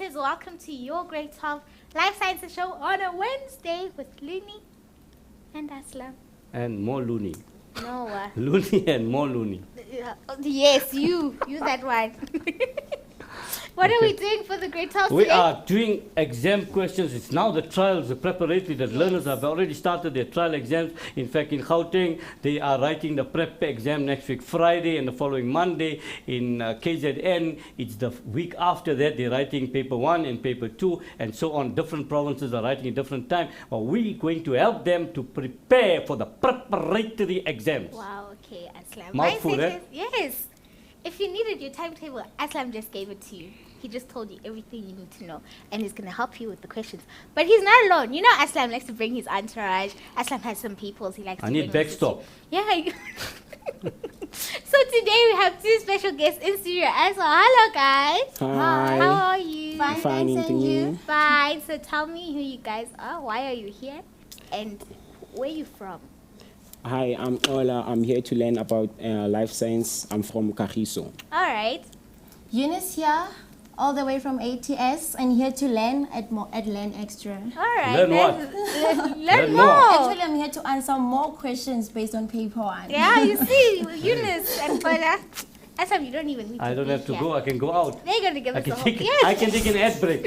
Sciences. Welcome to your grade 12 Life Sciences show on a Wednesday with Looney and Aslam. And more loony. No. Loony and more loony. Yes, you that one. What are we doing for the grade 12 We today? are doing exam questions. It's now the trials, the preparatory that learners have already started their trial exams. In fact, in Gauteng, they are writing the prep exam next week Friday and the following Monday. In KZN, it's the week after that. They're writing paper 1 and paper 2 and so on. Different provinces are writing at different time. But we're going to help them to prepare for the preparatory exams. Wow, okay, Aslam. Mouthful, Mine eh? says yes. If you needed your timetable, Aslam just gave it to you. He just told you everything you need to know, and he's going to help you with the questions. But he's not alone. You know, Aslam likes to bring his entourage. Aslam has some people he likes I to need bring. backstop. Yeah. So today we have two special guests in studio as well. Hello, guys. Hi. How are you? Fine, thank you. Fine. So tell me who you guys are. Why are you here? And where are you from? Hi, I'm Ola. I'm here to learn about life science. I'm from Kagiso. All right. Eunice here, all the way from ATS, and here to learn at Learn Extra. All right. Learn what? Learn more. more. Actually, I'm here to answer more questions based on paper 1. Yeah, you see, Eunice and Bola. Aslam, you don't even need to I don't be have to here. go. I can go out. They're going to give I us a can whole... take, Yes. I can take an ad break.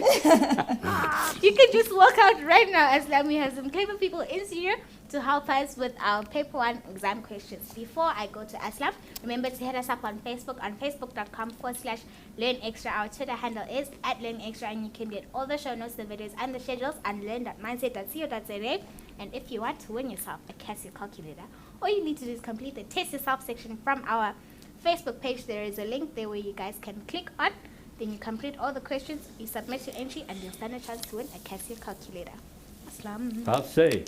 You can just walk out right now, Aslam. We have some clever people in studio to help us with our paper 1 exam questions. Before I go to Aslam, remember to hit us up on Facebook, on facebook.com/LearnExtra. Our Twitter handle is @LearnExtra, and you can get all the show notes, the videos, and the schedules on learn.mindset.co.za. And if you want to win yourself a Casio calculator, all you need to do is complete the test yourself section from our Facebook page. There is a link there where you guys can click on. Then you complete all the questions, you submit your entry, and you'll stand a chance to win a Casio calculator. Aslam. I'll say.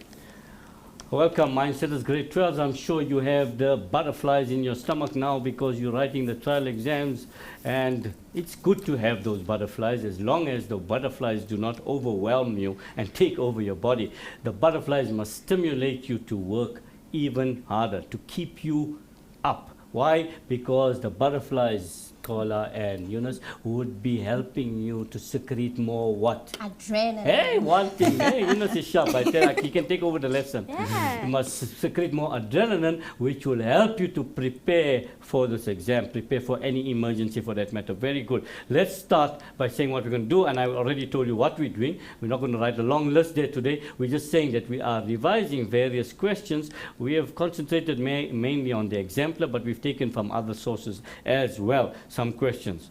Welcome, Mindsetters grade 12. I'm sure you have the butterflies in your stomach now because you're writing the trial exams, and it's good to have those butterflies as long as the butterflies do not overwhelm you and take over your body. The butterflies must stimulate you to work even harder, to keep you up. Why? Because the butterflies, Kola and Eunice, would be helping you to secrete more what? Adrenaline. Hey, one thing. Hey, Eunice is sharp. I tell you, he can take over the lesson. Yeah. You must secrete more adrenaline, which will help you to prepare for this exam, prepare for any emergency for that matter. Very good. Let's start by saying what we're going to do, and I already told you what we're doing. We're not going to write a long list there today. We're just saying that we are revising various questions. We have concentrated mainly on the exemplar, but we've taken from other sources as well some questions.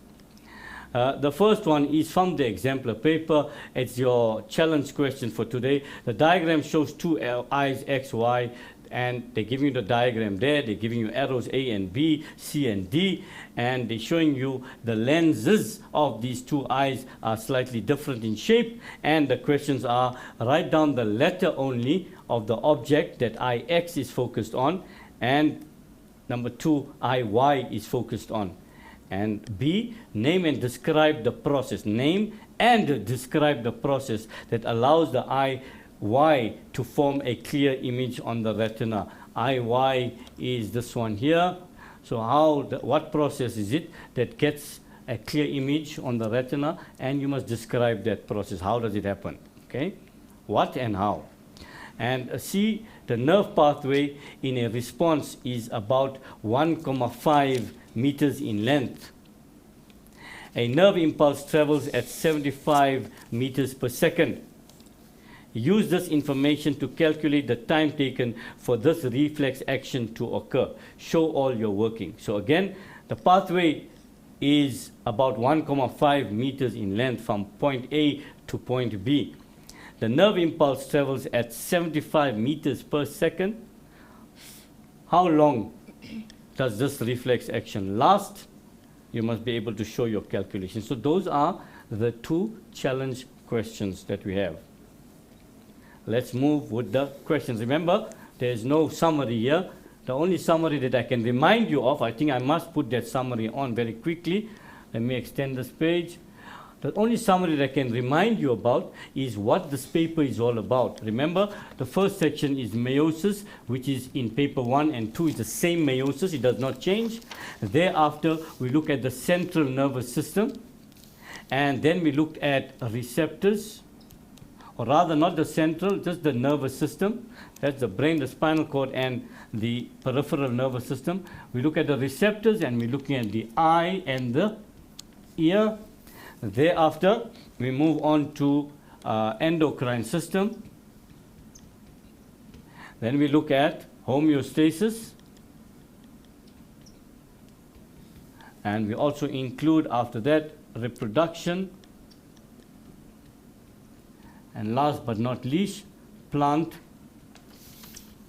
The first one is from the exemplar paper. It's your challenge question for today. The diagram shows two eyes, X, Y, and they're giving you the diagram there. They're giving you arrows A and B, C and D, and they're showing you the lenses of these two eyes are slightly different in shape, and the questions are: write down the letter only of the object that IX is focused on, and number 2, IY is focused on. And B, name and describe the process. Name and describe the process that allows the IY to form a clear image on the retina. IY is this one here. So what process is it that gets a clear image on the retina? And you must describe that process. How does it happen? Okay? What and how? And C, the nerve pathway in a response is about 1,5 meters in length. A nerve impulse travels at 75 meters per second. Use this information to calculate the time taken for this reflex action to occur. Show all your working. So again, the pathway is about 1,5 meters in length from point A to point B. The nerve impulse travels at 75 meters per second. How long does this reflex action last? You must be able to show your calculations. So those are the two challenge questions that we have. Let's move with the questions. Remember, there is no summary here. The only summary that I can remind you of, I think I must put that summary on very quickly. Let me extend this page. The only summary that I can remind you about is what this paper is all about. Remember, the first section is meiosis, which is in paper 1 and 2. It's the same meiosis. It does not change. Thereafter, we look at the central nervous system. And then we looked at receptors, or rather not the central, just the nervous system. That's the brain, the spinal cord, and the peripheral nervous system. We look at the receptors, and we're looking at the eye and the ear. Thereafter, we move on to endocrine system. Then we look at homeostasis. And we also include after that reproduction. And last but not least, plant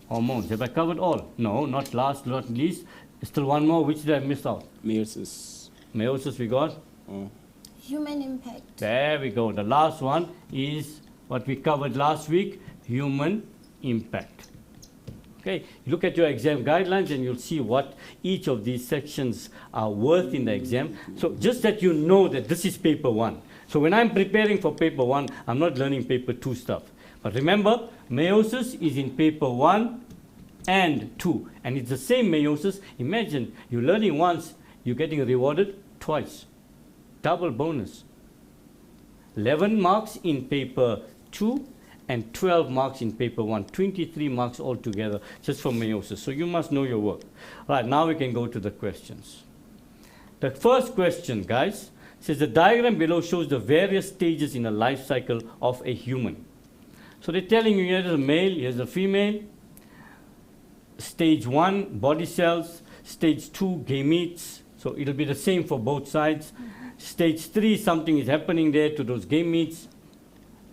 hormones. Have I covered all? No, not last, not least. Still one more. Which did I miss out? Meiosis. Meiosis we got? Oh. Human impact. There we go. The last one is what we covered last week, human impact. Okay, you look at your exam guidelines and you'll see what each of these sections are worth in the exam. So just that you know that this is paper 1. So when I'm preparing for paper 1, I'm not learning paper 2 stuff. But remember, meiosis is in paper 1 and 2. And it's the same meiosis. Imagine you're learning once, you're getting rewarded twice. Double bonus. 11 marks in paper 2 and 12 marks in paper 1. 23 marks altogether just for meiosis. So you must know your work. Right, now we can go to the questions. The first question, guys, says the diagram below shows the various stages in a life cycle of a human. So they're telling you here's a male, here's a female. Stage 1, body cells. Stage 2, gametes. So it'll be the same for both sides. Stage 3, something is happening there to those gametes.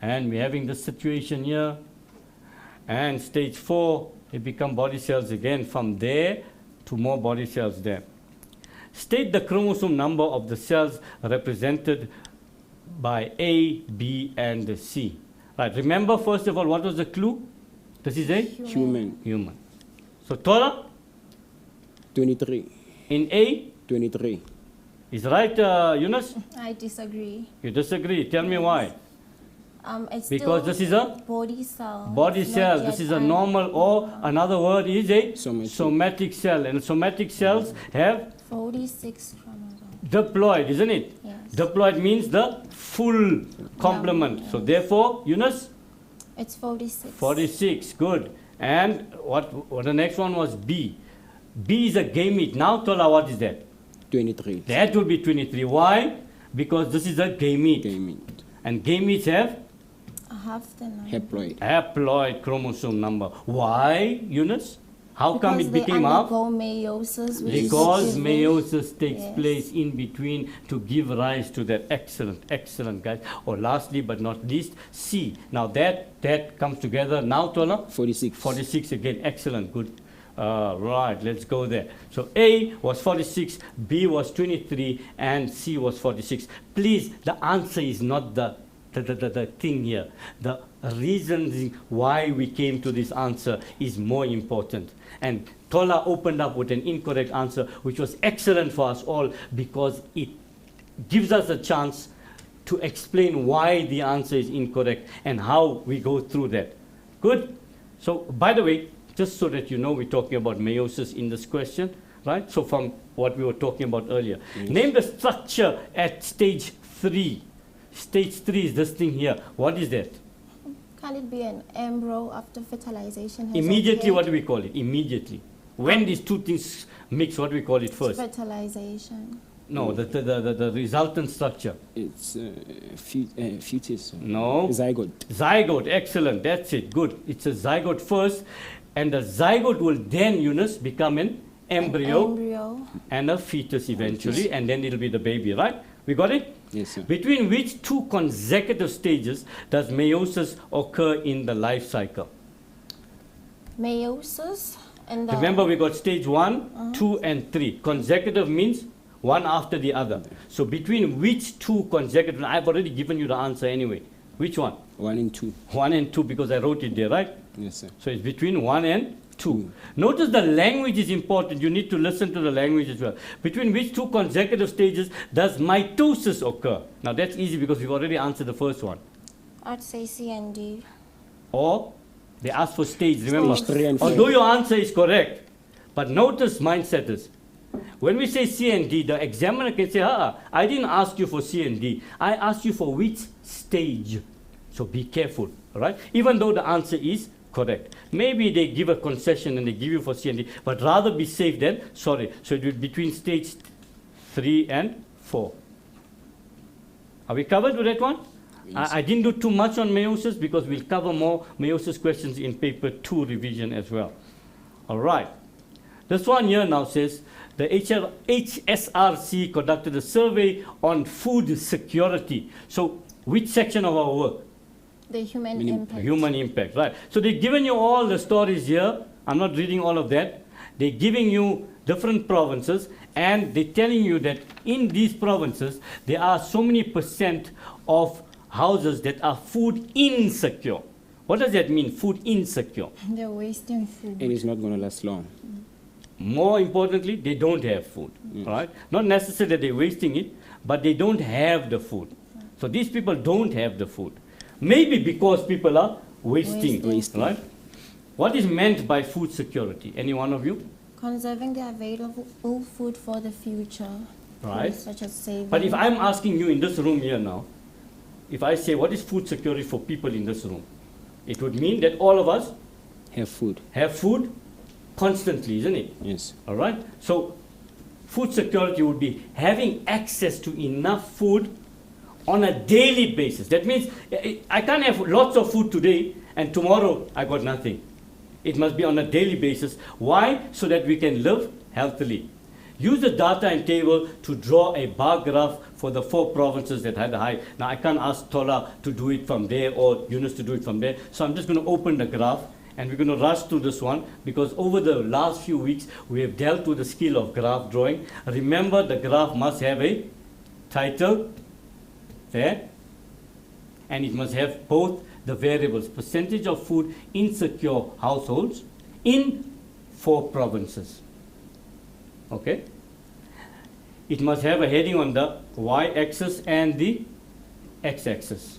And we're having this situation here. And stage 4, it become body cells again. From there to more body cells there. State the chromosome number of the cells represented by A, B, and C. Right, remember first of all, what was the clue? This is a Human. human. So Tola, 23. in A, 23. is right, Yunus? I disagree. You disagree. Tell me why. It's Because still this is a body cell. body not cell. yet This is a an- normal, or another word is a Somatic. somatic cell. And somatic cells have 46 chromosomes. diploid, isn't it? Yes. Diploid means the full complement. Yeah, So yes. therefore, Yunus, It's 46. 46. Good. And what the next one was B. B is a gamete. Now, Tola, what is that? 23. That will be 23. Why? Because this is a gamete. Gamete. And gametes have Half the number. Haploid. haploid chromosome number. Why, Eunice? How come it became up? Because they undergo meiosis. which is Because given- meiosis takes Yes. place in between to give rise to that. Excellent, excellent, guys. Or lastly but not least, C. Now that comes together. Now, Tola? 46. 46 again. Excellent, good. Right, let's go there. So A was 46, B was 23, and C was 46. Please, the answer is not the thing here. The reason why we came to this answer is more important. And Tola opened up with an incorrect answer, which was excellent for us all because it gives us a chance to explain why the answer is incorrect and how we go through that. Good? So, by the way, just so that you know, we're talking about meiosis in this question, right? So from what we were talking about earlier. Yes. Name the structure at stage 3. Stage 3 is this thing here. What is that? Can it be an embryo after fertilization? has Immediately, what do occurred? we call it? Immediately. When these two things mix, what do we call it first? Fertilization. No, the resultant structure. It's fetus. No. Zygote. Zygote, excellent. That's it. Good. It's a zygote first. And the zygote will then, Eunice, become an embryo Embryo. and a fetus eventually, and then it'll be the baby, right? We got it? Yes, sir. Between which two consecutive stages does meiosis occur in the life cycle? Meiosis. And the Remember, we got stage 1, 2, and 3. Consecutive means one after the other. So between which two consecutive, I've already given you the answer anyway. Which one? 1 and 2. 1 and 2 because I wrote it there, right? Yes, sir. So it's between 1 and 2. Notice the language is important. You need to listen to the language as well. Between which two consecutive stages does mitosis occur? Now that's easy because we've already answered the first one. I'd say C and D. Or they ask for stage, remember. Stage 3 and 4. Although your answer is correct, but notice mindset is When we say C and D, the examiner can say, I didn't ask you for C and D. I asked you for which stage. So be careful, all right? Even though the answer is correct. Maybe they give a concession and they give you for C and D, but rather be safe than sorry. So it will be between stage 3 and 4. Are we covered with that one? Yes. I didn't do too much on meiosis because we'll cover more meiosis questions in paper 2 revision as well. All right. This one here now says, the HSRC conducted a survey on food security. So which section of our work? The human impact. Human impact, right. So they've given you all the stories here. I'm not reading all of that. They're giving you different provinces and they're telling you that in these provinces, there are so many % of houses that are food insecure. What does that mean, food insecure? They're wasting food. And it's not going to last long. More importantly, they don't have food, right? Not necessarily that they're wasting it, but they don't have the food. So these people don't have the food. Maybe because people are wasting. Right? What is meant by food security? Any one of you? Conserving the available food for the future. Right. Such as saving. But if I'm asking you in this room here now, if I say what is food security for people in this room, it would mean that all of us Have food. have food constantly, isn't it? Yes. All right? So food security would be having access to enough food on a daily basis. That means I can't have lots of food today and tomorrow I got nothing. It must be on a daily basis. Why? So that we can live healthily. Use the data and table to draw a bar graph for the 4 provinces that had the high. Now I can't ask Tola to do it from there or Yunus to do it from there. So I'm just going to open the graph and we're going to rush through this one because over the last few weeks we have dealt with the skill of graph drawing. Remember, the graph must have a title there, and it must have both the variables, percentage of food insecure households in 4 provinces. Okay? It must have a heading on the y-axis and the x-axis.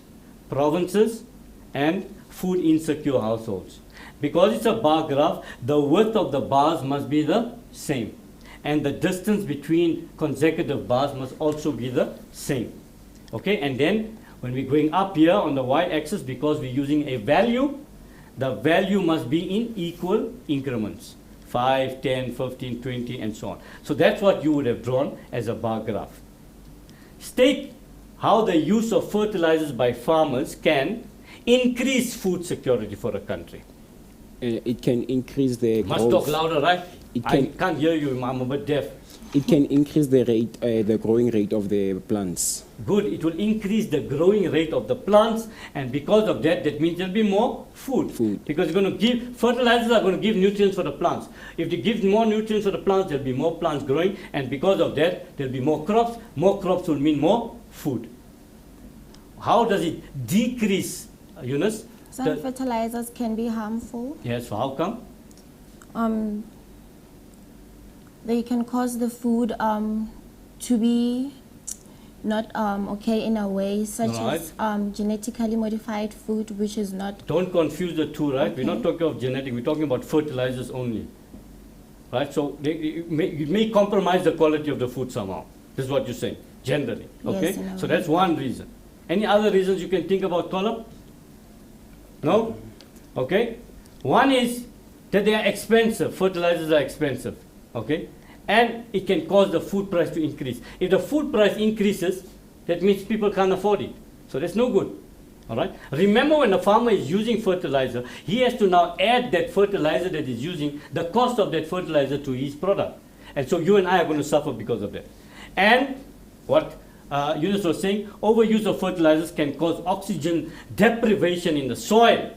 Provinces and food insecure households. Because it's a bar graph, the width of the bars must be the same. And the distance between consecutive bars must also be the same. Okay, and then when we're going up here on the y-axis, because we're using a value, the value must be in equal increments. 5, 10, 15, 20, and so on. So that's what you would have drawn as a bar graph. State how the use of fertilizers by farmers can increase food security for a country. It can increase the Must growth. talk louder, right? It I can- can't hear you, I'm a bit deaf. It can increase the rate, the growing rate of the plants. Good, it will increase the growing rate of the plants, and because of that, that means there'll be more food. Because you're going to give, fertilizers are going to give nutrients for the plants. If they give more nutrients for the plants, there'll be more plants growing, and because of that, there'll be more crops. More crops will mean more food. How does it decrease, Eunice? Some fertilizers can be harmful. Yes, so how come? They can cause the food to be not okay in a way, such as genetically modified food, which is not. Don't confuse the two, right? Okay. We're not talking about genetic, we're talking about fertilizers only. Right? So it may compromise the quality of the food somehow. This is what you're saying, generally. Okay? Yes, in a So way. that's one reason. Any other reasons you can think about, Tola? No? Okay? One is that they are expensive. Fertilizers are expensive. Okay? And it can cause the food price to increase. If the food price increases, that means people can't afford it. So that's no good. All right? Remember, when a farmer is using fertilizer, he has to now add that fertilizer that he's using, the cost of that fertilizer to his product. And so you and I are going to suffer because of that. And what Eunice was saying, overuse of fertilizers can cause oxygen deprivation in the soil,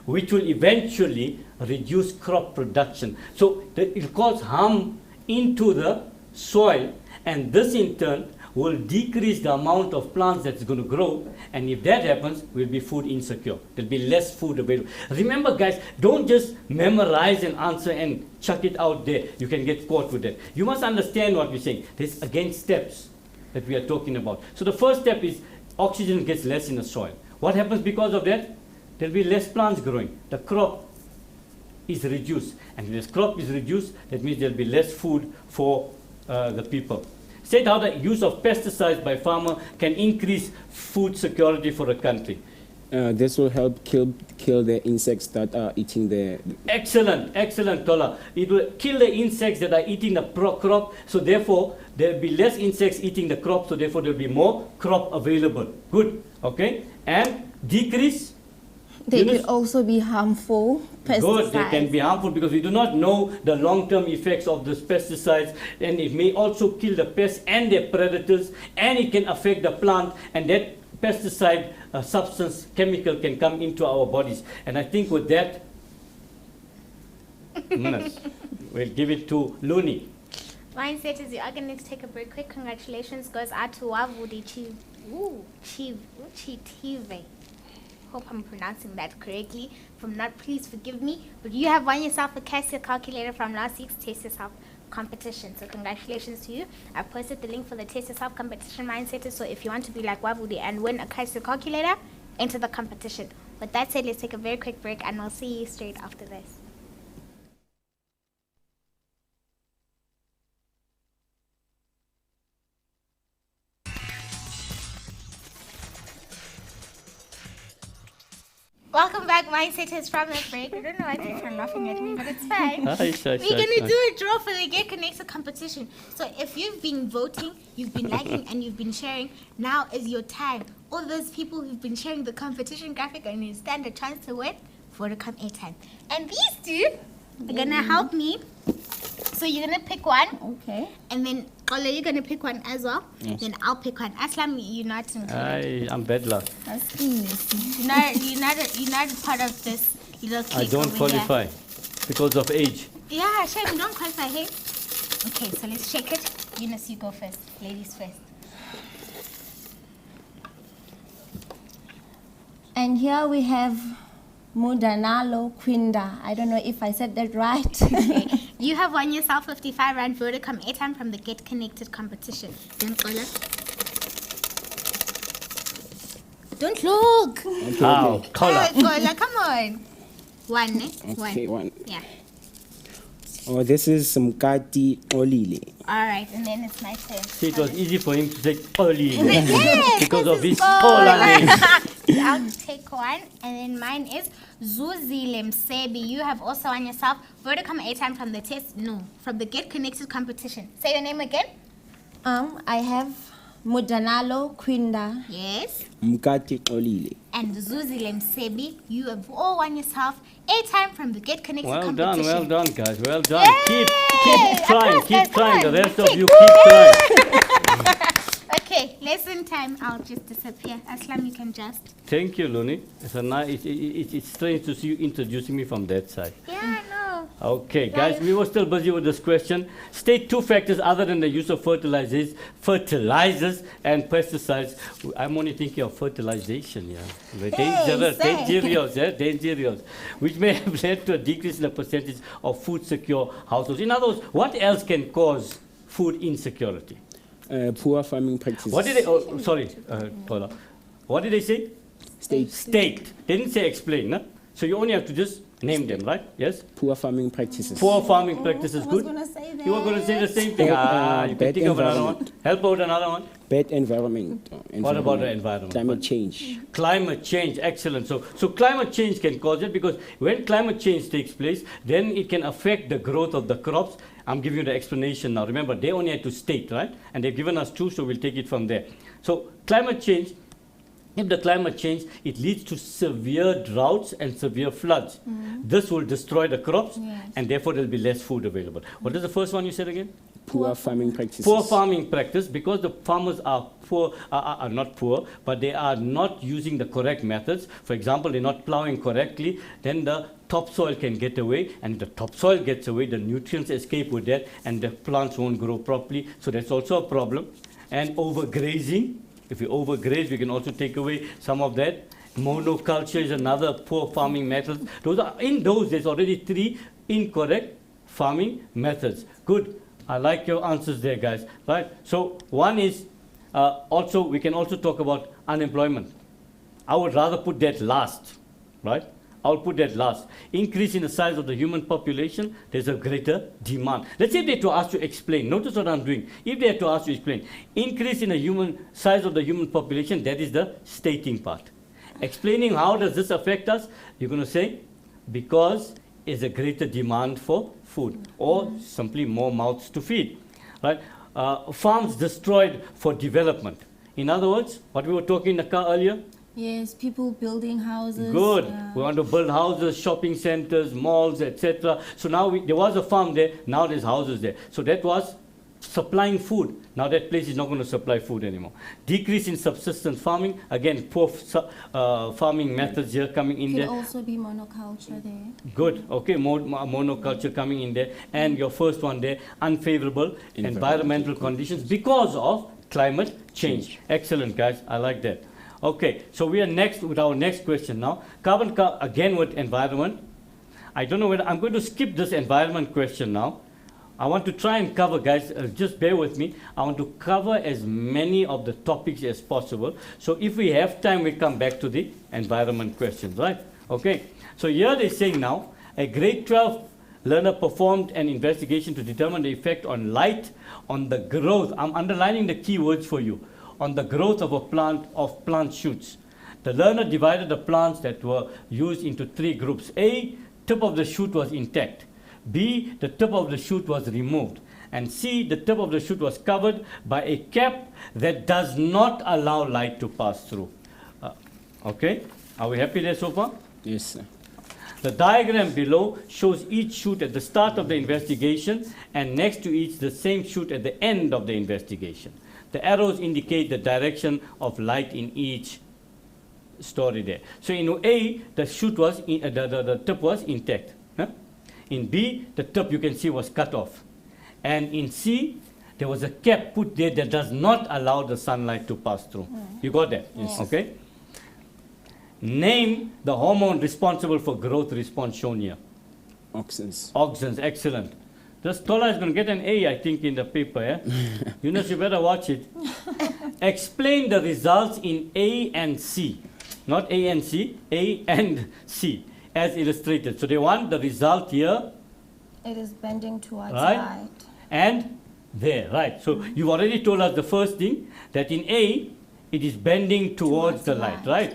which will eventually reduce crop production. So it will cause harm into the soil, and this in turn will decrease the amount of plants that's going to grow, and if that happens, we'll be food insecure. There'll be less food available. Remember, guys, don't just memorize an answer and chuck it out there. You can get caught with that. You must understand what we're saying. There's again steps that we are talking about. So the first step is oxygen gets less in the soil. What happens because of that? There'll be less plants growing. The crop is reduced, and if this crop is reduced, that means there'll be less food for the people. State how the use of pesticides by farmer can increase food security for a country. This will help kill the insects that are eating the. Excellent, excellent, Tola. It will kill the insects that are eating the crop, so therefore there will be less insects eating the crop, so therefore there will be more crop available. Good, okay? And decrease? They could also be harmful. Pesticides. Good, they can be harmful because we do not know the long-term effects of these pesticides, and it may also kill the pests and their predators, and it can affect the plant, and that pesticide substance, chemical can come into our bodies. And I think with that, we'll give it to Luni. Mindset is you are going to take a break. Quick congratulations goes out to Wavudi Chitive. Hope I'm pronouncing that correctly. If I'm not, please forgive me. But you have won yourself a Casio calculator from last week's Taste Yourself competition. So congratulations to you. I've posted the link for the Taste Yourself competition mindset. So if you want to be like Wavudi and win a Casio calculator, enter the competition. With that said, let's take a very quick break and we'll see you straight after this. Welcome back, Mindsetters, from the break. I don't know why people are laughing at me, but it's fine. We're going to do a draw for the Get Connected competition. So if you've been voting, you've been liking, and you've been sharing, now is your time. All those people who've been sharing the competition graphic and you stand a chance to win Vodacom airtime. And these two are going to help me. So you're going to pick one. Okay. And then, Ola, you're going to pick one as well. Yes. Then I'll pick one. Aslam, you're not included. I'm bad luck. That's easy. You're not part of this little clique. I don't over qualify here. because of age. Yeah, sure, you don't qualify, hey? Okay, so let's check it. Eunice, you go first. Ladies first. And here we have Mudanalo Quinda. I don't know if I said that right. Okay. You have won yourself 55 Rand Vodacom airtime from the Get Connected competition. Then, Ola. Don't look. How? Color. Ola, come on. One, eh? Okay, one. Yeah. Oh, this is some Mkati Olile. All right, and then it's my turn. See, it was easy for him to say early Yes, because of his Ola. Ola name. I'll take one, and then mine is Zuzile Msebi. You have also won yourself Vodacom airtime from the Get Connected competition. Say your name again. I have Mudanalo Quinda. Yes. Mkati Olile. And Zuzile Msebi, you have all won yourself airtime from the Get Connected competition. Well done, guys. Well done. Yay! Keep trying, Applause, guys, keep trying. come The on. rest of you keep trying. Okay, lesson time. I'll just disappear. Aslam, you can just. Thank you, Luni. It's strange to see you introducing me from that side. Yeah, I know. Okay, guys, we were still busy with this question. State two factors other than the use of fertilizers and pesticides. I'm only thinking of fertilization, yeah. Dangerous, which may have led to a decrease in the percentage of food secure households. In other words, what else can cause food insecurity? Poor farming practices. What did they, Paula. What did they say? State. They didn't say explain, no? So you only have to just name them, right? Yes? Poor farming practices. Poor farming practices, good? I was going to say that. You were going to say the same thing. You You can bad think of another one. environment. Help out another one. Bad environment. What about the environment? Climate change. Climate change, excellent. So climate change can cause it because when climate change takes place, then it can affect the growth of the crops. I'm giving you the explanation now. Remember, they only had to state, right? And they've given us two, so we'll take it from there. So climate change, if the climate change, it leads to severe droughts and severe floods. This will destroy the crops, and therefore there'll be less food available. What is the first one you said again? Poor farming practices. Poor farming practice, because the farmers are poor, are not poor, but they are not using the correct methods. For example, they're not plowing correctly, then the topsoil can get away, and the topsoil gets away, the nutrients escape with that, and the plants won't grow properly. So that's also a problem. And overgrazing. If we overgraze, we can also take away some of that. Monoculture is another poor farming method. There's already three incorrect farming methods. Good. I like your answers there, guys. Right? So one is we can also talk about unemployment. I would rather put that last, right? I'll put that last. Increase in the size of the human population, there's a greater demand. Let's say if they had to ask you to explain, notice what I'm doing. If they had to ask you to explain, increase in the human size of the human population, that is the stating part. Explaining how does this affect us, you're going to say, because is a greater demand for food, or simply more mouths to feed. Right? Farms destroyed for development. In other words, what we were talking in the car earlier, Yes, people building houses. good. Yeah. We want to build houses, shopping centers, malls, etc. So now there was a farm there, now there's houses there. So that was supplying food. Now that place is not going to supply food anymore. Decrease in subsistence farming. Again, poor farming methods here coming in Could there. also be monoculture there. Good. Okay, monoculture coming in there. And your first one there, unfavorable environmental conditions because of climate change. Excellent, guys. I like that. Okay, so we are next with our next question now. Carbon, again with environment. I don't know whether I'm going to skip this environment question now. I want to try and cover, guys, just bear with me. I want to cover as many of the topics as possible. So if we have time, we come back to the environment questions, right? Okay, so here they're saying now, a grade 12 learner performed an investigation to determine the effect on light on the growth. I'm underlining the key words for you. On the growth of a plant, of plant shoots. The learner divided the plants that were used into 3 groups. A, tip of the shoot was intact. B, the tip of the shoot was removed. And C, the tip of the shoot was covered by a cap that does not allow light to pass through. Okay, are we happy there so far? Yes, sir. The diagram below shows each shoot at the start of the investigation and next to each the same shoot at the end of the investigation. The arrows indicate the direction of light in each story there. So in A, the shoot was the tip was intact. Huh? In B, the tip you can see was cut off. And in C, there was a cap put there that does not allow the sunlight to pass through. You got that? Yes. Okay. Name the hormone responsible for growth response shown here. Auxins. Auxins, excellent. This Tola is going to get an A, I think, in the paper. Yeah? Eunice, you better watch it. Explain the results in A and C. Not A and C, A and C, as illustrated. So they want the result here. It is bending towards Right. light. And there, right. So you've already told us the first thing, that in A, it is bending towards the light, right?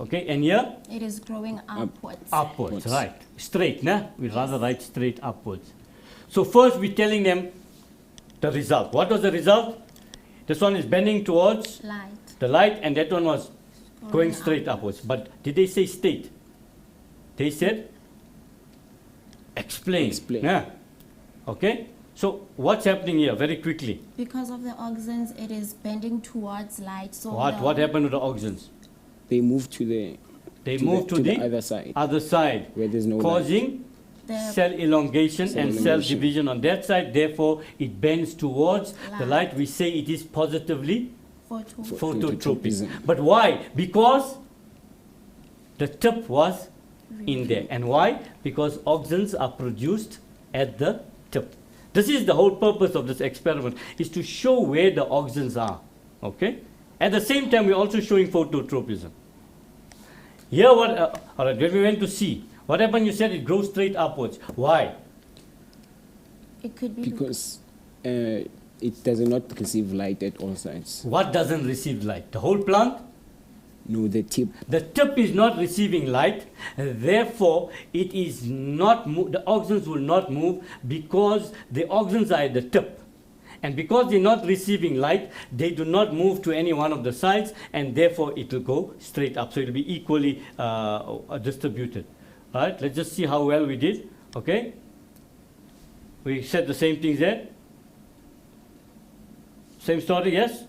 Okay, and here? It is growing upwards. Upwards, right. Straight, nah? We'd rather write straight upwards. So first we're telling them the result. What was the result? This one is bending towards Light. the light, and that one was going straight upwards. But did they say state? They said explain. Explain. Yeah. Okay? So what's happening here, very quickly? Because of the auxins, it is bending towards light. So What happened to the auxins? They move to the They move to the other side, where there's no light. causing The cell elongation Cell and cell elongation. division on that side. Therefore, it bends towards the Light. light. We say it is positively photo. phototropism. Phototropism. But why? Because the tip was in there. And why? Because auxins are produced at the tip. This is the whole purpose of this experiment, is to show where the auxins are. Okay? At the same time, we're also showing phototropism. Here, all right, when we went to C, what happened? You said it grows straight upwards. Why? It could be Because it does not receive light at all sides. What doesn't receive light? The whole plant? No, the tip. The tip is not receiving light, therefore it is not the auxins will not move because the auxins are at the tip. And because they're not receiving light, they do not move to any one of the sides, and therefore it will go straight up. So it will be equally distributed. All right, let's just see how well we did. Okay? We said the same things there. Same story, yes?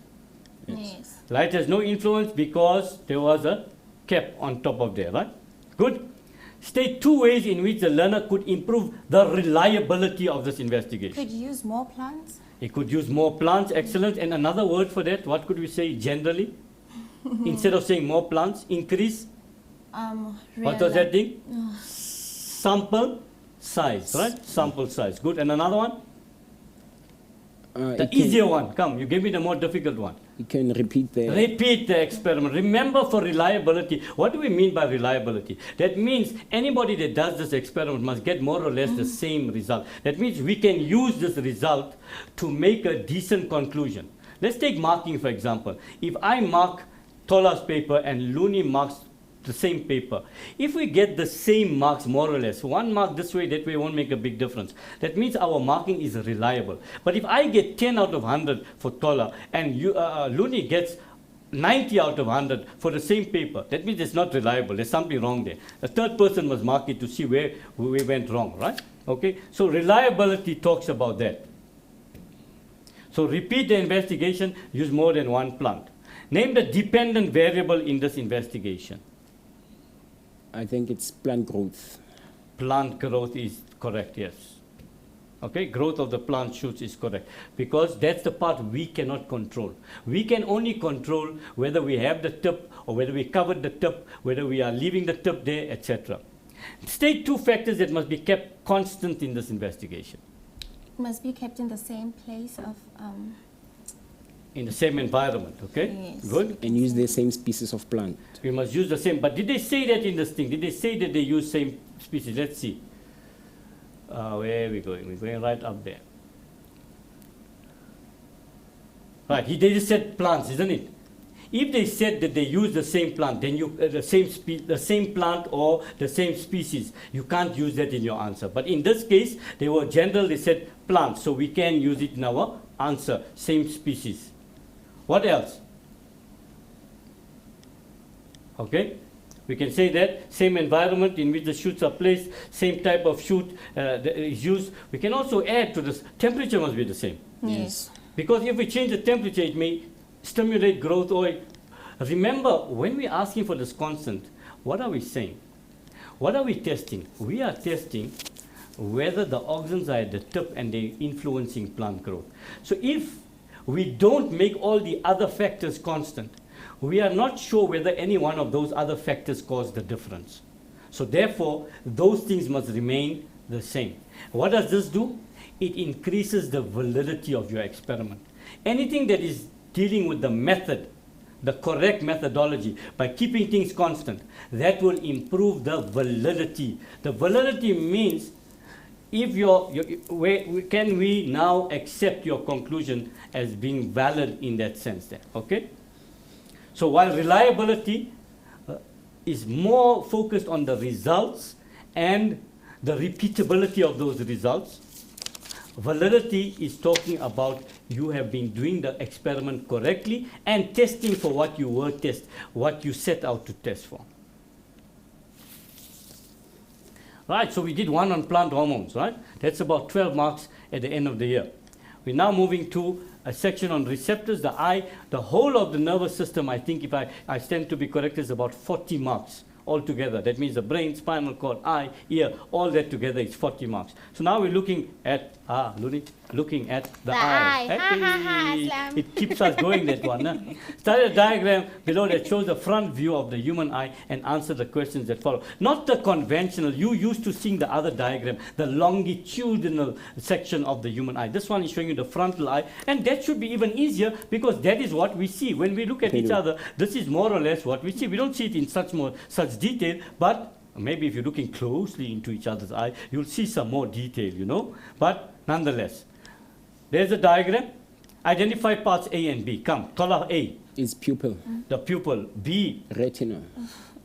Yes. Light has no influence because there was a cap on top of there, right? Good. State 2 ways in which the learner could improve the reliability of this investigation. Could use more plants. He could use more plants, excellent. And another word for that, what could we say generally? Instead of saying more plants, increase. What was that thing? Sample size, right? Sample size. Good. And another one? The easier one. Come, you give me the more difficult one. You can repeat the... Repeat the experiment. Remember, for reliability, what do we mean by reliability? That means anybody that does this experiment must get more or less the same result. That means we can use this result to make a decent conclusion. Let's take marking, for example. If I mark Tola's paper and Looney marks the same paper, if we get the same marks more or less, one mark this way, that way won't make a big difference. That means our marking is reliable. But if I get 10 out of 100 for Tola and Looney gets 90 out of 100 for the same paper, that means it's not reliable. There's something wrong there. A third person must mark it to see where we went wrong, right? Okay, so reliability talks about that. So repeat the investigation, use more than one plant. Name the dependent variable in this investigation. I think it's plant growth. Plant growth is correct, yes. Okay, growth of the plant shoots is correct, because that's the part we cannot control. We can only control whether we have the tip or whether we covered the tip, whether we are leaving the tip there, etc. State two factors that must be kept constant in this investigation. Must be kept in the same place of... In the same environment, okay? Yes. Good. And use the same species of plant. We must use the same, but did they say that in this thing? Did they say that they use same species? Let's see. Where are we going? We're going right up there. Right, they just said plants, isn't it? If they said that they use the same plant, then you the same plant or the same species, you can't use that in your answer. But in this case, they were general, they said plants, so we can use it in our answer, same species. What else? Okay, we can say that same environment in which the shoots are placed, same type of shoot that is used. We can also add to this, temperature must be the same. Yes. Because if we change the temperature, it may stimulate growth. Or remember, when we're asking for this constant, what are we saying? What are we testing? We are testing whether the auxins are at the tip and they're influencing plant growth. So if we don't make all the other factors constant, we are not sure whether any one of those other factors cause the difference. So therefore, those things must remain the same. What does this do? It increases the validity of your experiment. Anything that is dealing with the method, the correct methodology, by keeping things constant, that will improve the validity. The validity means if can we now accept your conclusion as being valid in that sense there, okay? So while reliability is more focused on the results and the repeatability of those results, validity is talking about you have been doing the experiment correctly and testing for what you set out to test for. Right, so we did one on plant hormones, right? That's about 12 marks at the end of the year. We're now moving to a section on receptors, the eye, the whole of the nervous system. I think if I stand to be correct, is about 40 marks altogether. That means the brain, spinal cord, eye, ear, all that together is 40 marks. So now we're looking at, looking at the eye. Hey, it keeps us going, that one. Huh? Study a diagram below that shows the front view of the human eye and answer the questions that follow. Not the conventional, you used to seeing the other diagram, the longitudinal section of the human eye. This one is showing you the frontal eye, and that should be even easier because that is what we see. When we look at each other, this is more or less what we see. We don't see it in such detail, but maybe if you're looking closely into each other's eye, you'll see some more detail, you know. But nonetheless, there's a diagram. Identify parts A and B. Come, color A. Is pupil. The pupil. B. Retina.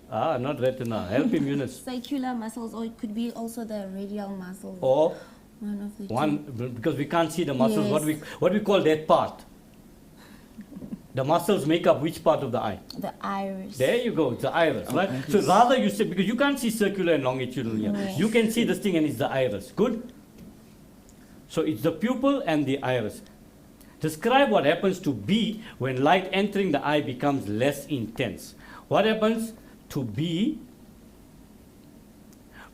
Not retina. Help him, Eunice. Circular muscles, or it could be also the radial muscles. Or one of the one, because we can't see the muscles. Yes. What we call that part? The muscles make up which part of the eye? The iris. There you go, it's the iris, right? So rather you say, because you can't see circular and longitudinal here. Yes. You can see this thing and it's the iris. Good? So it's the pupil and the iris. Describe what happens to B when light entering the eye becomes less intense. What happens to B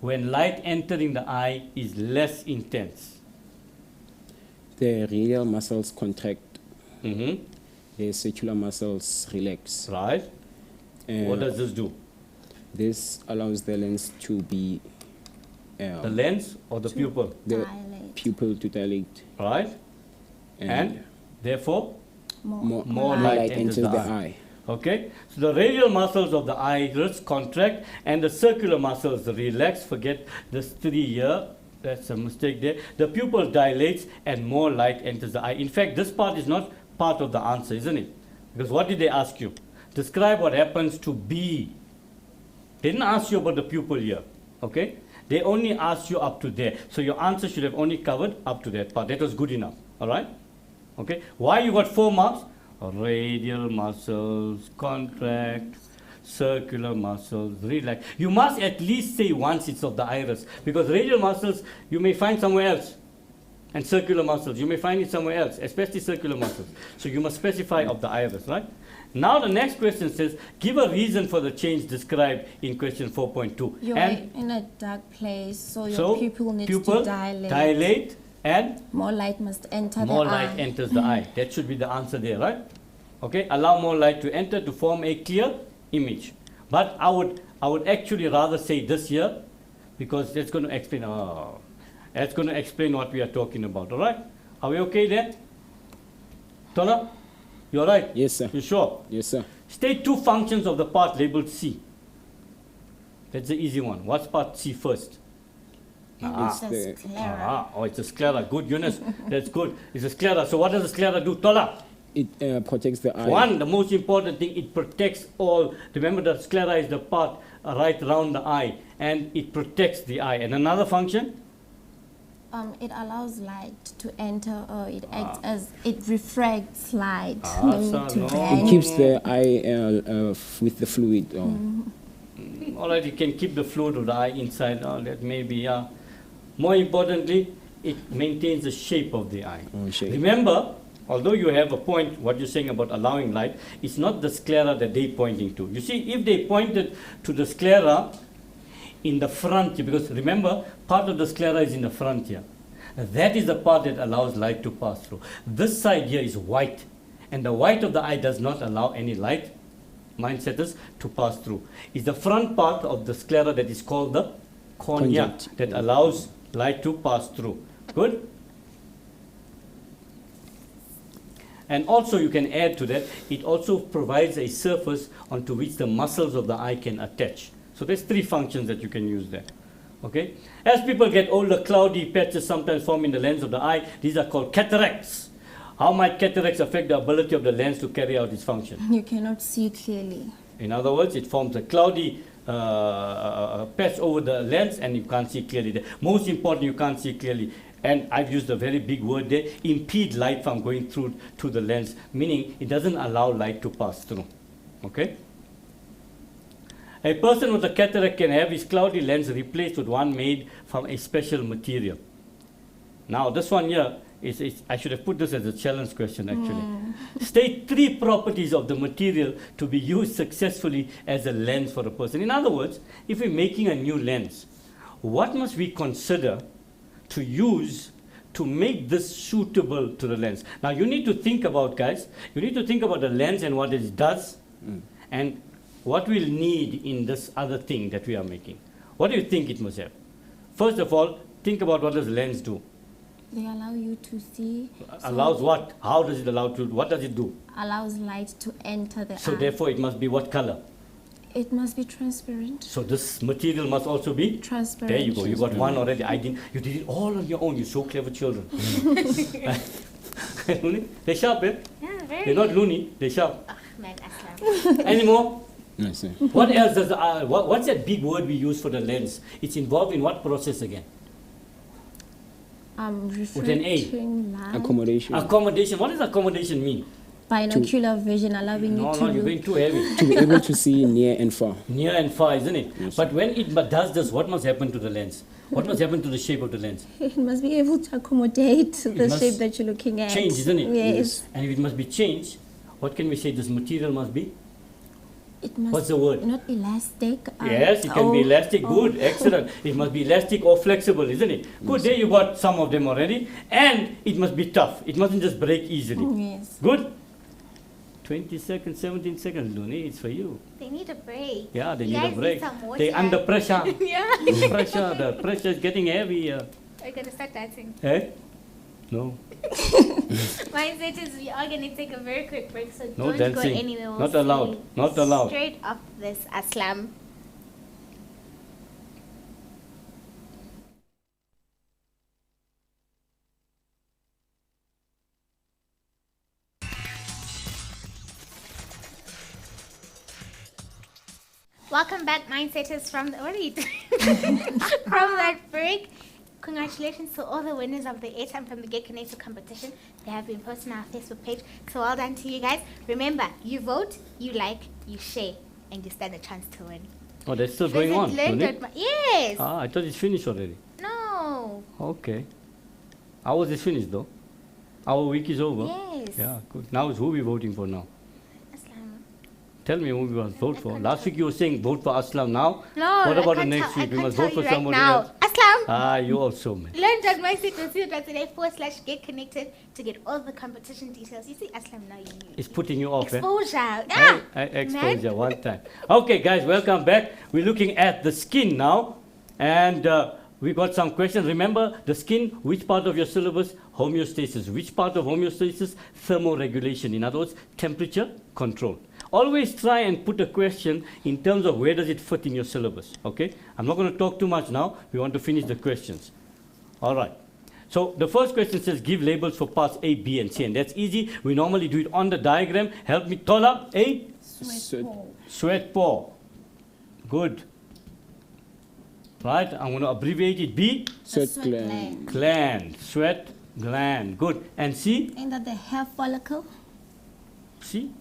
when light entering the eye is less intense? The radial muscles contract. Mm-hmm. The circular muscles relax. Right. What does this do? This allows the lens to be... The lens or the pupil? The dilate. pupil to dilate. Right. and therefore more light enters the eye. Okay, so the radial muscles of the iris contract and the circular muscles relax. Forget this 3 here. That's a mistake there. The pupil dilates and more light enters the eye. In fact, this part is not part of the answer, isn't it? Because what did they ask you? Describe what happens to B. They didn't ask you about the pupil here. Okay? They only asked you up to there. So your answer should have only covered up to that part. That was good enough. Alright? Okay? Why you got 4 marks? Radial muscles contract, circular muscles relax. You must at least say once it's of the iris, because radial muscles you may find somewhere else, and circular muscles you may find it somewhere else, especially circular muscles. So you must specify of the iris, right? Now the next question says, give a reason for the change described in question 4.2. You're in a dark place, so your pupil needs to dilate. And more light must enter the eye. More light enters the eye. That should be the answer there, right? Okay, allow more light to enter to form a clear image. But I would actually rather say this here, because that's going to explain. That's going to explain what we are talking about. All right? Are we okay there? Tola, you all right? Yes, sir. You sure? Yes, sir. State 2 functions of the part labeled C. That's the easy one. What's part C first? It's a sclera. It's a sclera. Good, Eunice. That's good. It's a sclera. So what does a sclera do? Tola? It protects the eye. One, the most important thing, it protects all. Remember, the sclera is the part right around the eye, and it protects the eye. And another function? It allows light to enter, or it acts as it refracts light. It keeps the eye with the fluid. All right, you can keep the fluid of the eye inside. That may be. More importantly, it maintains the shape of the eye. Remember, although you have a point, what you're saying about allowing light, it's not the sclera that they're pointing to. You see, if they pointed to the sclera in the front, because remember, part of the sclera is in the front here. That is the part that allows light to pass through. This side here is white, and the white of the eye does not allow any light, mindsetters, to pass through. It's the front part of the sclera that is called the cornea that allows light to pass through. Good? And also you can add to that, it also provides a surface onto which the muscles of the eye can attach. So there's 3 functions that you can use there. Okay? As people get older, cloudy patches sometimes form in the lens of the eye. These are called cataracts. How might cataracts affect the ability of the lens to carry out its function? You cannot see clearly. In other words, it forms a cloudy patch over the lens and you can't see clearly there. Most important, you can't see clearly. And I've used a very big word there, impede light from going through to the lens, meaning it doesn't allow light to pass through. Okay? A person with a cataract can have his cloudy lens replaced with one made from a special material. Now, this one here, I should have put this as a challenge question actually. State 3 properties of the material to be used successfully as a lens for a person. In other words, if we're making a new lens, what must we consider to use to make this suitable to the lens? Now you need to think about, guys, you need to think about the lens and what it does and what we'll need in this other thing that we are making. What do you think it must have? First of all, think about what does lens do? They allow you to see. Allows what? How does it allow to? What does it do? Allows light to enter the eye. So therefore it must be what color? It must be transparent. So this material must also be? Transparent. There you go. You got one already. You did it all on your own. You're so clever children. They're sharp, eh? Yeah, very. They're not loony. They're sharp. Man, Aslam. Any more? No, sir. What else does what's that big word we use for the lens? It's involved in what process again? With an A. Light. Accommodation. Accommodation. What does accommodation mean? Binocular vision, allowing you to you're going too heavy. To be able to see near and far. Near and far, isn't it? Yes. But when it does this, what must happen to the lens? What must happen to the shape of the lens? It must be able to accommodate the shape that you're looking at. Change, isn't it? Yes. And if it must be changed, what can we say this material must be? It must What's the word? Not elastic. Yes, it can be elastic. Good, excellent. It must be elastic or flexible, isn't it? Good, there you got some of them already. And it must be tough. It mustn't just break easily. Yes. Good? 20 seconds, 17 seconds, Luni, it's for you. They need a break. Yeah, they You need a guys break. some water. They're under pressure. Yeah. The pressure is getting heavy. We're going to start dancing. Eh? No. Mindset is we are going to take a very quick break, so No don't dancing. go anywhere. We'll Not see allowed. you Not allowed. Straight off this Aslam. Welcome back, Mindsetters, from the, what are you doing? From that break. Congratulations to all the winners of the airtime from the Get Connected competition. They have been posted on our Facebook page. So well done to you guys. Remember, you vote, you like, you share, and you stand a chance to win. Oh, that's still going on. isn't it? Yes. Ah, I thought it's finished already. No. Okay. Ours is finished though. Our week is over. Yes. Yeah, good. Now is who we voting for now? Aslam. Tell me who we must vote for. can't Last tell. week you were saying vote for Aslam now. No. What I about the can't next tell- week? I We must can't vote for tell you somebody right now. else. Aslam. Ah, you also, man. Learn.mindset.co.za/get connected to get all the competition details. You see, Aslam, now you It's putting you off, eh? exposure. I exposed you one time. Okay, guys, welcome back. We're looking at the skin now, and we got some questions. Remember, the skin, which part of your syllabus? Homeostasis. Which part of homeostasis? Thermoregulation. In other words, temperature control. Always try and put a question in terms of where does it fit in your syllabus, okay? I'm not going to talk too much now. We want to finish the questions. All right. So the first question says, give labels for parts A, B, and C. And that's easy. We normally do it on the diagram. Help me. Tola, A? Sweat pore. Good. Right, I'm going to abbreviate it. B? Sweat sweat gland. Gland. Sweat gland. Good. And C? Ain't that the hair follicle? C?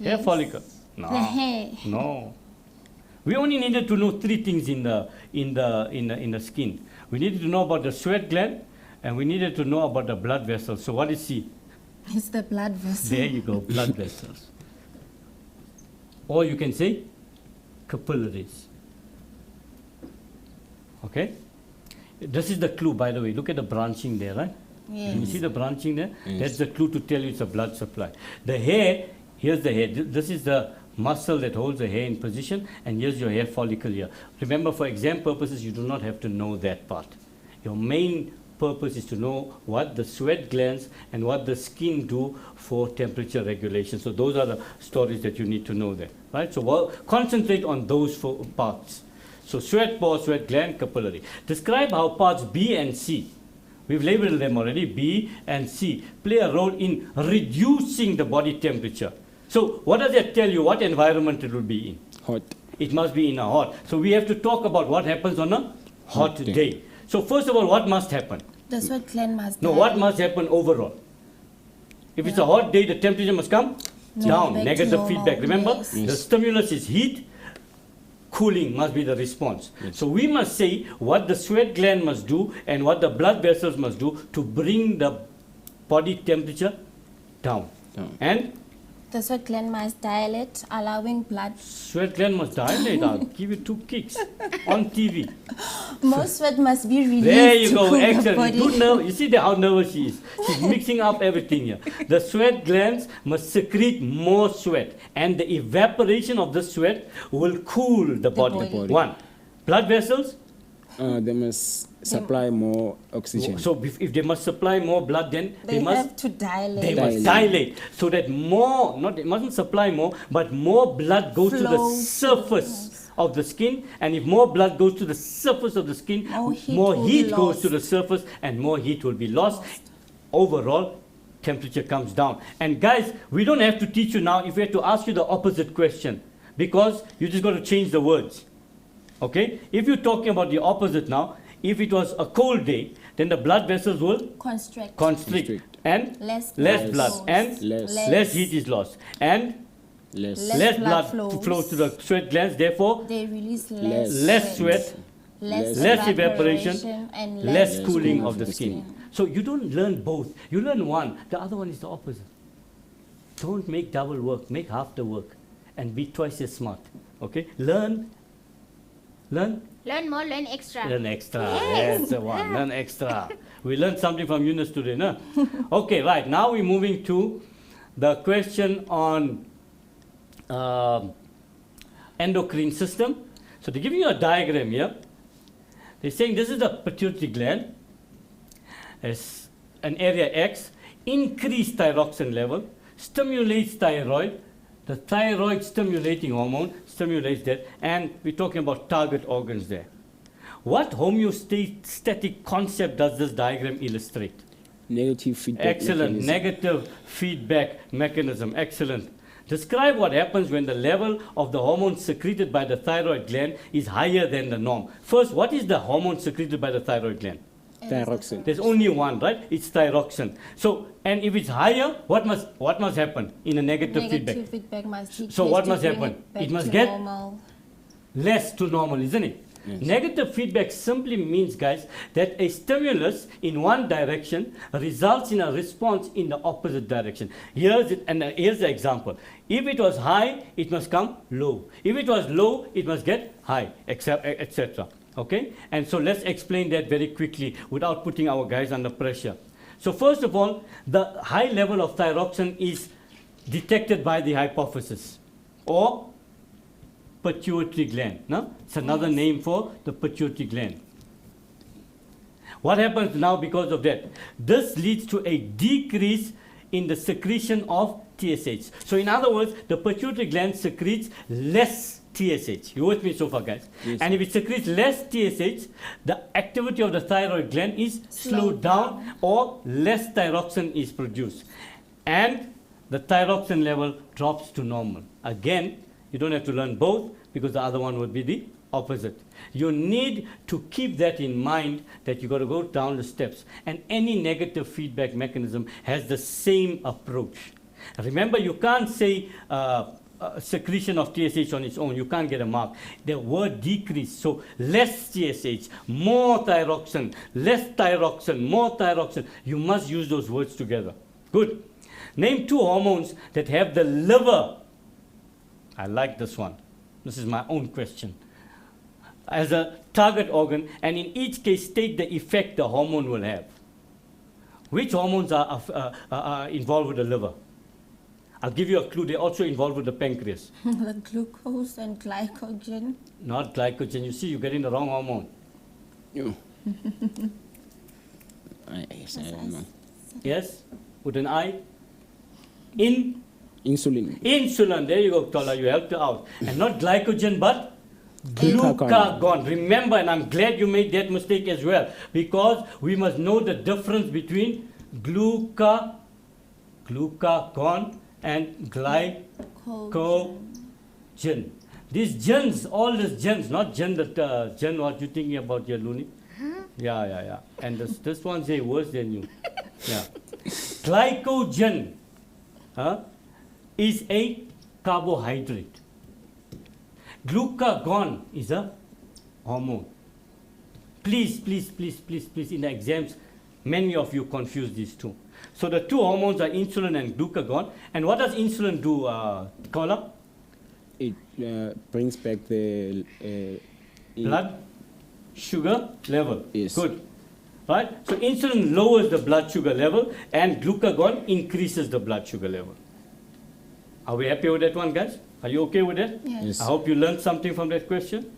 Hair Yes. follicle. No. The hair. No. We only needed to know three things in the skin. We needed to know about the sweat gland, and we needed to know about the blood vessels. So what is C? It's the blood vessel. There you go, blood vessels. Or you can say capillaries. Okay? This is the clue, by the way. Look at the branching there, right? Yes. You see the branching there? Yes. That's the clue to tell you it's a blood supply. The hair, here's the hair. This is the muscle that holds the hair in position, and here's your hair follicle here. Remember, for exam purposes, you do not have to know that part. Your main purpose is to know what the sweat glands and what the skin do for temperature regulation. So those are the stories that you need to know there, right? So concentrate on those four parts. So sweat pore, sweat gland, capillary. Describe how parts B and C, we've labeled them already, B and C, play a role in reducing the body temperature. So what does that tell you? What environment it will be in? Hot. It must be in a hot. So we have to talk about what happens on a hot Hot day. day. So first of all, what must happen? The sweat gland must No, die. what must happen overall? If it's a hot day, the temperature must come down. back to Negative normal. feedback. Remember, Yes. the Yes. stimulus is heat. Cooling must be the response. So we must say what the sweat gland must do and what the blood vessels must do to bring the body temperature down. Down. And The sweat gland must dilate, allowing blood. sweat gland must dilate. I'll give you 2 kicks on TV. More sweat must be released. There you to go, cool the excellent. body. Good nerve. You see how nervous she is. She's mixing up everything here. The sweat glands must secrete more sweat, and the evaporation of the sweat will cool the body. body. One, blood vessels. They must supply more oxygen. So if they must supply more blood, then They must have to dilate. they must dilate so that more, not it mustn't supply more, but more blood goes to the Flows. surface of the skin. And if more blood goes to the surface of the skin, More heat will be goes to lost. the surface, and more heat will be lost. Overall, temperature comes down. And guys, we don't have to teach you now if we have to ask you the opposite question, because you just got to change the words. Okay? If you're talking about the opposite now, if it was a cold day, then the blood vessels will Constrict. constrict, Constrict. and Less blood flows. and Less. less heat is lost, and Less. less blood blood flows. to the sweat glands. Therefore, They release less sweat, less evaporation, and less Less cooling cooling of the skin. So you don't learn both. You learn one. The other one is the opposite. Don't make double work. Make half the work, and be twice as smart. Okay? Learn. Learn more, learn extra. Learn extra. That's the one. Learn extra. We learned something from Yunus today, no? Okay, right. Now we're moving to the question on endocrine system. So they're giving you a diagram here. They're saying this is the pituitary gland. It's an area X. increase thyroxine level, stimulates thyroid. The thyroid stimulating hormone stimulates that, and we're talking about target organs there. What homeostatic concept does this diagram illustrate? Negative feedback. Excellent. mechanism. Negative feedback mechanism. Excellent. Describe what happens when the level of the hormone secreted by the thyroid gland is higher than the norm. First, what is the hormone secreted by the thyroid gland? Thyroxine. There's only one, right? It's thyroxine. So, and if it's higher, what must happen in a negative feedback? Negative feedback must decrease So what to must bring happen? back It must to get normal. less to normal, isn't it? Yes. Negative feedback simply means, guys, that a stimulus in one direction results in a response in the opposite direction. Here's the example. If it was high, it must come low. If it was low, it must get high, etc. Okay? And so let's explain that very quickly without putting our guys under pressure. So first of all, the high level of thyroxine is detected by the hypophysis or pituitary gland. No? It's another name for the pituitary gland. What happens now because of that? This leads to a decrease in the secretion of TSH. So in other words, the pituitary gland secretes less TSH. You with me so far, guys? Yes, and if it secretes less TSH, the activity of the thyroid gland is slowed down or less thyroxine is produced. And the thyroxine level drops to normal. Again, you don't have to learn both because the other one would be the opposite. You need to keep that in mind that you got to go down the steps. And any negative feedback mechanism has the same approach. Remember, you can't say secretion of TSH on its own. You can't get a mark. The word decrease. So less TSH, more thyroxine, less thyroxine, more thyroxine. You must use those words together. Good. Name 2 hormones that have the liver. I like this one. This is my own question. As a target organ, and in each case state the effect the hormone will have. Which hormones are involved with the liver? I'll give you a clue. They're also involved with the pancreas. The glucose and glycogen. Not glycogen. You see, you're getting the wrong hormone. You. Yes, I don't know. Yes? With an I? Insulin. Insulin. There you go, Tola. You helped her out. And not glycogen, but Glucagon. glucagon. Remember, and I'm glad you made that mistake as well, because we must know the difference between glucagon and glycogen. These gens, all these gens, not gen that gen what you thinking about here, Looney? Yeah. And this one's worse than you. Yeah. Glycogen is a carbohydrate. Glucagon is a hormone. Please, in the exams, many of you confuse these two. So the 2 hormones are insulin and glucagon. And what does insulin do, Kola? It brings back the Blood sugar level. Yes. Good. Right? So insulin lowers the blood sugar level and glucagon increases the blood sugar level. Are we happy with that one, guys? Are you okay with that? Yes. Yes. I hope you learned something from that question.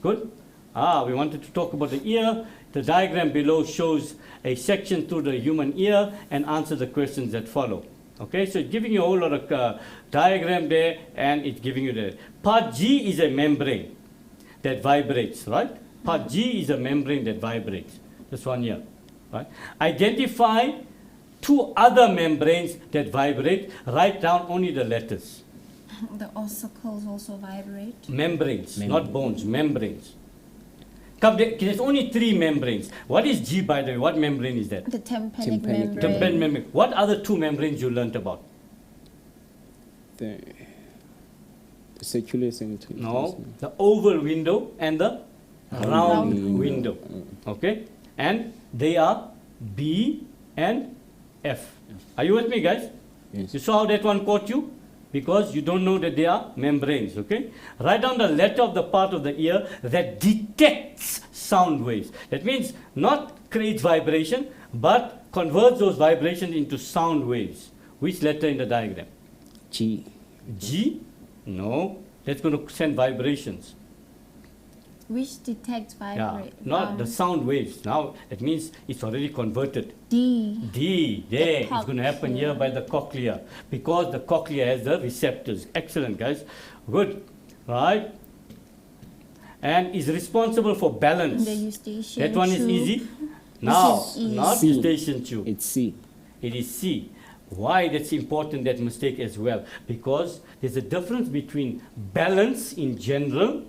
Good. We wanted to talk about the ear. The diagram below shows a section through the human ear and answer the questions that follow. Okay, so it's giving you a whole lot of diagram there, and it's giving you the part G is a membrane that vibrates, right? Part G is a membrane that vibrates. This one here, right? Identify 2 other membranes that vibrate. Write down only the letters. The ossicles also vibrate. Membranes, not bones, membranes. Come, there's only 3 membranes. What is G, by the way? What membrane is that? The tympanic Tympanic membrane. Tympanic membrane. What other 2 membranes you learnt about? the circulation. No, the oval window and the round window. Okay, and they are B and F. Are you with me, guys? Yes. You saw how that one caught you? Because you don't know that they are membranes, okay? Write down the letter of the part of the ear that detects sound waves. That means not creates vibration, but converts those vibrations into sound waves. Which letter in the diagram? G. G? No, that's going to send vibrations. Which detects Yeah, vibrate. not the sound waves. Now it means it's already converted. D. There, it's The going to happen here by the cochlea because the cochlea has the receptors. Excellent, guys. Good, right? And is responsible for balance. The eustachian That one is tube. easy. Now, is E. not C. eustachian tube. It's C. It is C. Why that's important, that mistake as well? Because there's a difference between balance in general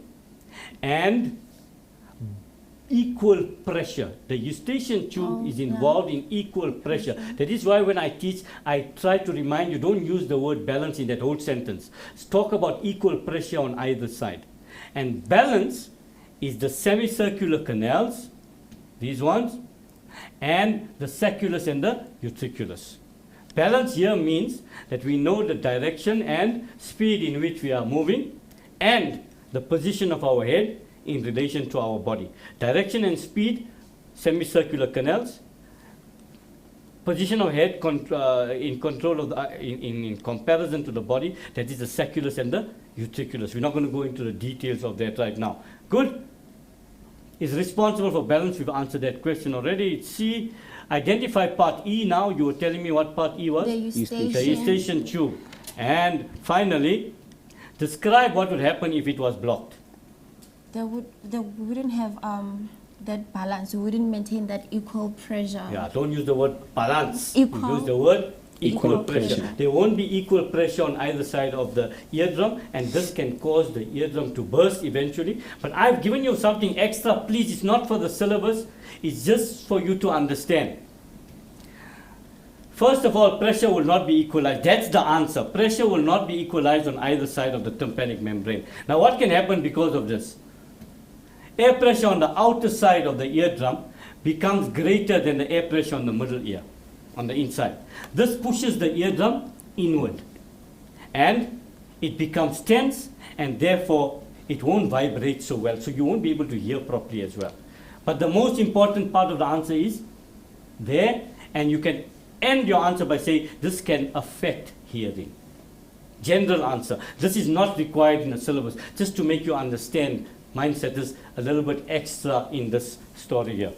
and equal pressure. The eustachian tube is involved in equal pressure. That is why when I teach, I try to remind you, don't use the word balance in that whole sentence. Talk about equal pressure on either side. And balance is the semicircular canals, these ones, and the sacculus and the utriculus. Balance here means that we know the direction and speed in which we are moving and the position of our head in relation to our body. Direction and speed, semicircular canals. Position of head in control of the, in comparison to the body, that is the sacculus and the utriculus. We're not going to go into the details of that right now. Good. Is responsible for balance. We've answered that question already. It's C. Identify part E now. You were telling me what part E was? The eustachian. The eustachian tube. And finally, describe what would happen if it was blocked. We wouldn't have that balance. We wouldn't maintain that equal pressure. Yeah, don't use the word balance. Equal. Use the word equal Equal pressure. pressure. There won't be equal pressure on either side of the eardrum, and this can cause the eardrum to burst eventually. But I've given you something extra. Please, it's not for the syllabus. It's just for you to understand. First of all, pressure will not be equalized. That's the answer. Pressure will not be equalized on either side of the tympanic membrane. Now, what can happen because of this? Air pressure on the outer side of the eardrum becomes greater than the air pressure on the middle ear, on the inside. This pushes the eardrum inward and it becomes tense, and therefore it won't vibrate so well, so you won't be able to hear properly as well. But the most important part of the answer is there, and you can end your answer by saying this can affect hearing. General answer. This is not required in the syllabus, just to make you understand mindset is a little bit extra in this story here.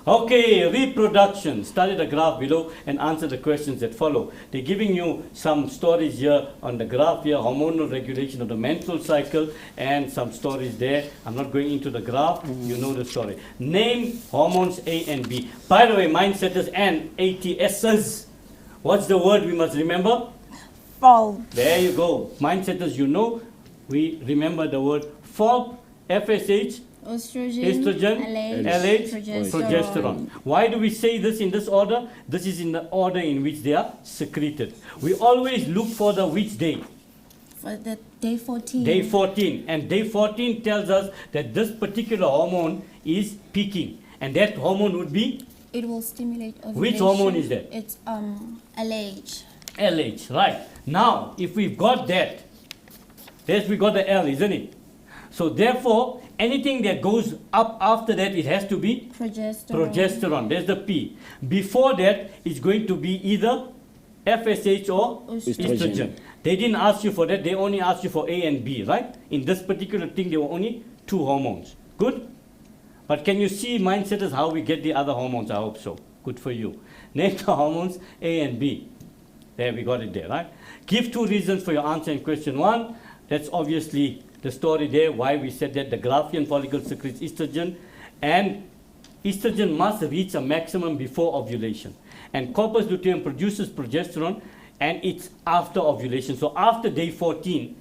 Okay, reproduction. Study the graph below and answer the questions that follow. They're giving you some stories here on the graph here, hormonal regulation of the menstrual cycle, and some stories there. I'm not going into the graph, you know the story. Name hormones A and B. By the way, mindsetters and ATSs. What's the word we must remember? Fall. There you go. Mindsetters, you know, we remember the word FOLP, FSH, estrogen, LH, progesterone. Why do we say this in this order? This is in the order in which they are secreted. We always look for the which day? For the day 14. Day 14. And day 14 tells us that this particular hormone is peaking. And that hormone would be? It will stimulate ovulation. Which hormone is that? It's LH. LH, right. Now, if we've got that, there's we got the L, isn't it? So therefore, anything that goes up after that, it has to be progesterone. There's the P. Before that, it's going to be either FSH or estrogen. They didn't ask you for that. They only asked you for A and B, right? In this particular thing, there were only 2 hormones. Good? But can you see, mindsetters, how we get the other hormones? I hope so. Good for you. Name the hormones A and B. There, we got it there, right? Give 2 reasons for your answer in question 1. That's obviously the story there, why we said that the Graafian follicle secretes estrogen, and estrogen must reach a maximum before ovulation. And corpus luteum produces progesterone, and it's after ovulation. So after day 14,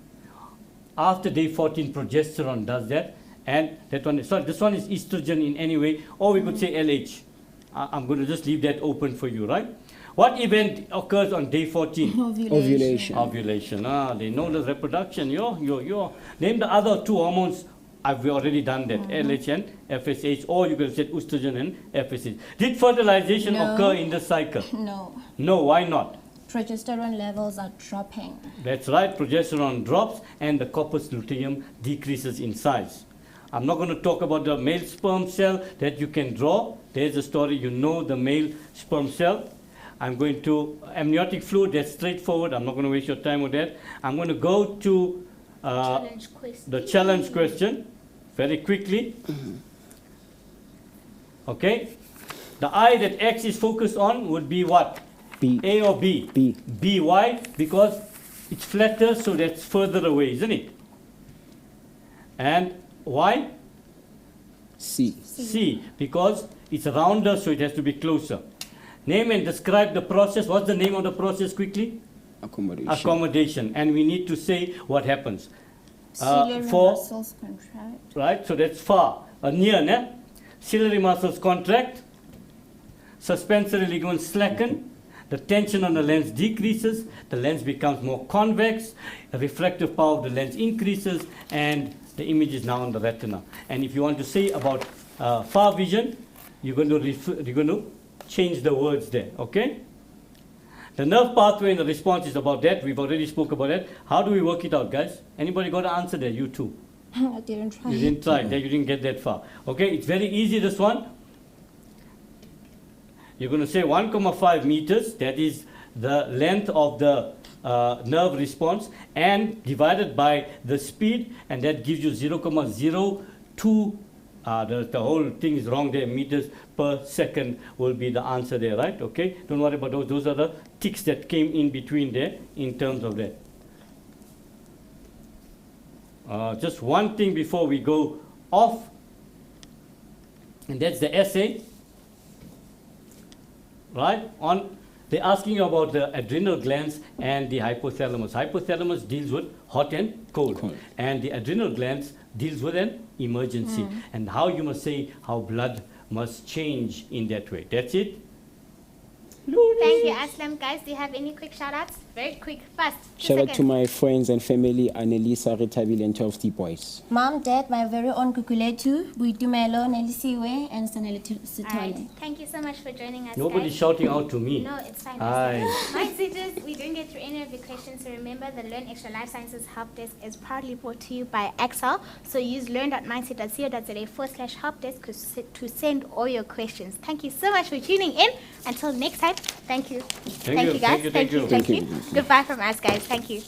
progesterone does that, and that one, sorry, this one is estrogen in any way, or we could say LH. I'm going to just leave that open for you, right? What event occurs on day 14? Ovulation. Ovulation. They know the reproduction. Name the other 2 hormones. I've already done that. LH and FSH, or you could say estrogen and FSH. Did fertilization occur in the cycle? No. No, why not? Progesterone levels are dropping. That's right, progesterone drops and the corpus luteum decreases in size. I'm not going to talk about the male sperm cell that you can draw. There's a story, you know the male sperm cell. I'm going to amniotic fluid, that's straightforward. I'm not going to waste your time with that. I'm going to go to the challenge question. very quickly. Okay? The eye that X is focused on would be what? B. A or B? B. B. Why? Because it's flatter, so that's further away, isn't it? And why? C. C. Because it's rounder, so it has to be closer. Name and describe the process. What's the name of the process quickly? Accommodation. Accommodation. And we need to say what happens. Ciliary For, muscles contract. right, so that's far. Near, ne? Ciliary muscles contract. Suspensory ligaments slacken. The tension on the lens decreases. The lens becomes more convex. The refractive power of the lens increases. And the image is now on the retina. And if you want to say about far vision, you're going to change the words there, okay? The nerve pathway and the response is about that. We've already spoke about that. How do we work it out, guys? Anybody got an answer there? You too. I didn't try. You didn't try. You didn't get that far. Okay, it's very easy, this one. You're going to say 1,5 meters. That is the length of the nerve response, and divided by the speed, and that gives you 0,02. The whole thing is wrong there. Meters per second will be the answer there, right? Okay, don't worry about those. Those are the ticks that came in between there in terms of that. Just one thing before we go off, and that's the essay, right? They're asking you about the adrenal glands and the hypothalamus. Hypothalamus deals with hot and cold. And the adrenal glands deals with an emergency. And how you must say how blood must change in that way. That's it. Thank you, Aslam. Guys, do you have any quick shout-outs? Very quick, fast. Shout out to my friends and family, Annelisa, Retabil, and 12 T-Boys. Mom, Dad, my very own Kukuletu, Buitumelo, Nelisiwe, and Sanele Sitole. Alright, thank you so much for joining us. Nobody's guys. shouting out to me. No, it's fine. Aye. My teachers, we didn't get through any of the questions, so remember the Learn Extra Life Sciences Help Desk is proudly brought to you by Excel. So use learn.mindset.co.za/helpdesk to send all your questions. Thank you so much for tuning in. Until next time, thank you. Thank you, guys. thank you. Thank you. Goodbye from us, guys. Thank you.